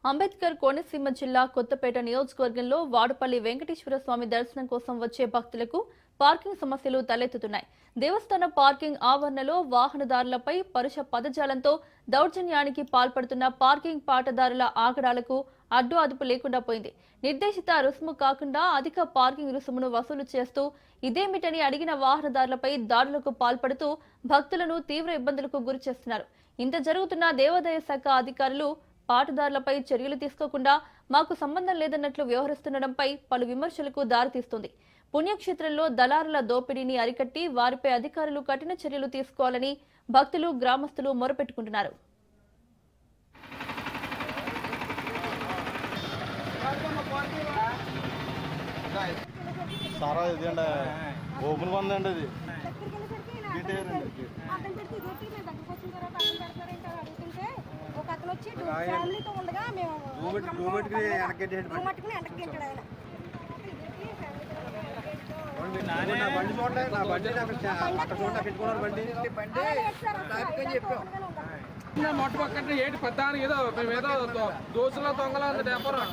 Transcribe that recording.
అంబేద్కర్ కోనసీమ జిల్లా కొత్తపేట నియోజకవర్గంలో వాడపల్లి వెంకటేశ్వర స్వామి దర్శనం కోసం వచ్చే భక్తులకు పార్కింగ్ సమస్యలు తలెత్తుతున్నాయి. దేవస్థాన పార్కింగ్ ఆవరణలో వాహనదారులపై పరుష పదజాలంతో దౌర్జన్యానికి పాల్పడుతున్న పార్కింగ్ పాటదారుల ఆగడాలకు అడ్డు అదుపు లేకుండా పోయింది. నిర్దేశిత రుసుము కాకుండా అధిక పార్కింగ్ రుసుమును వసూలు చేస్తూ ఇదేమిటని అడిగిన వాహనదారులపై దాడులకు పాల్పడుతూ భక్తులను తీవ్ర ఇబ్బందులకు గురి చేస్తున్నారు. ఇంత జరుగుతున్న దేవాదాయ శాఖ అధికారులు పాటదారులపై చర్యలు తీసుకోకుండా మాకు సంబంధం లేదన్నట్లు వ్యవహరిస్తుండటంపై పలు విమర్శలకు దారితీస్తుంది. పుణ్యక్షేత్రంలో దళారుల దోపిడీని అరికట్టి వారిపై అధికారులు కఠిన చర్యలు తీసుకోవాలని భక్తులు, గ్రామస్తులు మొరపెట్టుకుంటున్నారు. ఫ్యామిలీతో ఉండగా మేము బండి చూడండి, నా బండి అక్కడ చూడండి పెట్టుకున్నారు బండి చెప్పాం మొట్ట పక్కన ఏంటి పెద్ద ఏదో మేము ఏదో దోశలో దొంగలో వ్యాపారం.